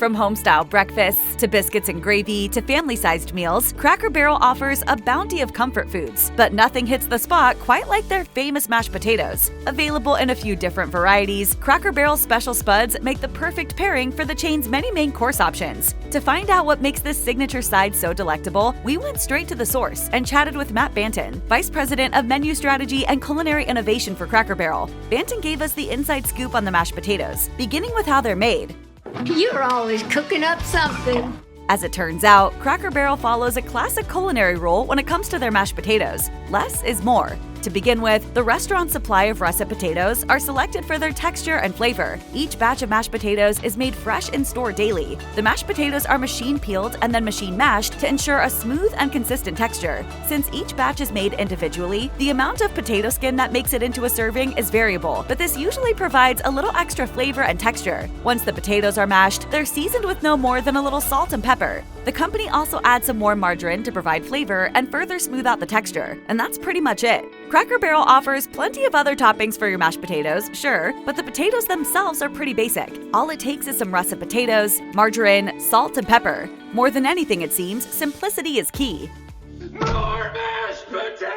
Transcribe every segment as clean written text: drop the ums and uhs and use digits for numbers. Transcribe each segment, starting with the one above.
From homestyle breakfasts to biscuits and gravy to family-sized meals, Cracker Barrel offers a bounty of comfort foods, but nothing hits the spot quite like their famous mashed potatoes. Available in a few different varieties, Cracker Barrel's special spuds make the perfect pairing for the chain's many main course options. To find out what makes this signature side so delectable, we went straight to the source and chatted with Matt Banton, Vice President of Menu Strategy and Culinary Innovation for Cracker Barrel. Banton gave us the inside scoop on the mashed potatoes, beginning with how they're made. You're always cooking up something. As it turns out, Cracker Barrel follows a classic culinary rule when it comes to their mashed potatoes. Less is more. To begin with, the restaurant's supply of russet potatoes are selected for their texture and flavor. Each batch of mashed potatoes is made fresh in store daily. The mashed potatoes are machine peeled and then machine mashed to ensure a smooth and consistent texture. Since each batch is made individually, the amount of potato skin that makes it into a serving is variable, but this usually provides a little extra flavor and texture. Once the potatoes are mashed, they're seasoned with no more than a little salt and pepper. The company also adds some more margarine to provide flavor and further smooth out the texture, and that's pretty much it. Cracker Barrel offers plenty of other toppings for your mashed potatoes, sure, but the potatoes themselves are pretty basic. All it takes is some russet potatoes, margarine, salt, and pepper. More than anything, it seems, simplicity is key. More mashed potatoes!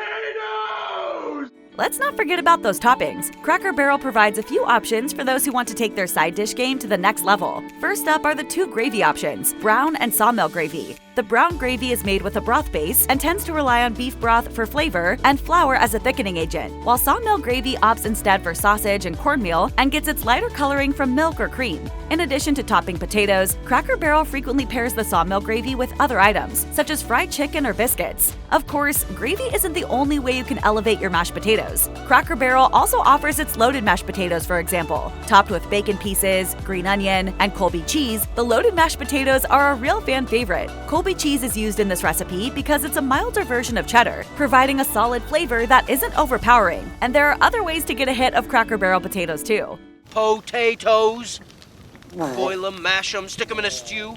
Let's not forget about those toppings. Cracker Barrel provides a few options for those who want to take their side dish game to the next level. First up are the two gravy options, brown and sawmill gravy. The brown gravy is made with a broth base and tends to rely on beef broth for flavor and flour as a thickening agent, while sawmill gravy opts instead for sausage and cornmeal and gets its lighter coloring from milk or cream. In addition to topping potatoes, Cracker Barrel frequently pairs the sawmill gravy with other items, such as fried chicken or biscuits. Of course, gravy isn't the only way you can elevate your mashed potatoes. Cracker Barrel also offers its loaded mashed potatoes, for example. Topped with bacon pieces, green onion, and Colby cheese, the loaded mashed potatoes are a real fan favorite. Colby cheese is used in this recipe because it's a milder version of cheddar, providing a solid flavor that isn't overpowering. And there are other ways to get a hit of Cracker Barrel potatoes too. Potatoes. Boil them, mash them, stick them in a stew.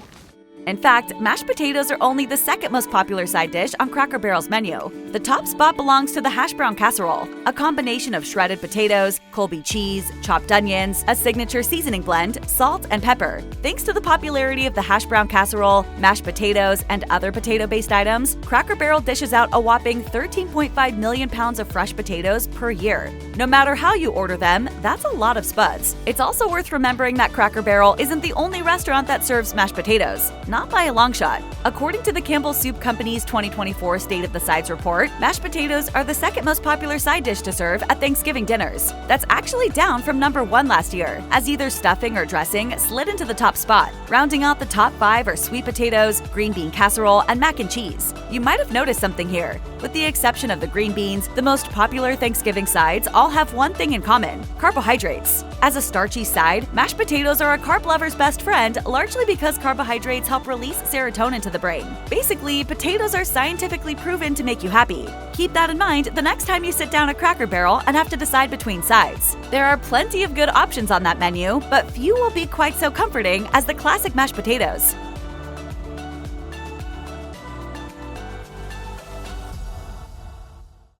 In fact, mashed potatoes are only the second most popular side dish on Cracker Barrel's menu. The top spot belongs to the hash brown casserole, a combination of shredded potatoes, Colby cheese, chopped onions, a signature seasoning blend, salt, and pepper. Thanks to the popularity of the hash brown casserole, mashed potatoes, and other potato-based items, Cracker Barrel dishes out a whopping 13.5 million pounds of fresh potatoes per year. No matter how you order them, that's a lot of spuds. It's also worth remembering that Cracker Barrel isn't the only restaurant that serves mashed potatoes. Not by a long shot. According to the Campbell Soup Company's 2024 State of the Sides report, mashed potatoes are the second most popular side dish to serve at Thanksgiving dinners. That's actually down from number 1 last year, as either stuffing or dressing slid into the top spot. Rounding out the top 5 are sweet potatoes, green bean casserole, and mac and cheese. You might have noticed something here. With the exception of the green beans, the most popular Thanksgiving sides all have one thing in common: carbohydrates. As a starchy side, mashed potatoes are a carb lover's best friend, largely because carbohydrates help release serotonin to the brain. Basically, potatoes are scientifically proven to make you happy. Keep that in mind the next time you sit down at Cracker Barrel and have to decide between sides. There are plenty of good options on that menu, but few will be quite so comforting as the classic mashed potatoes.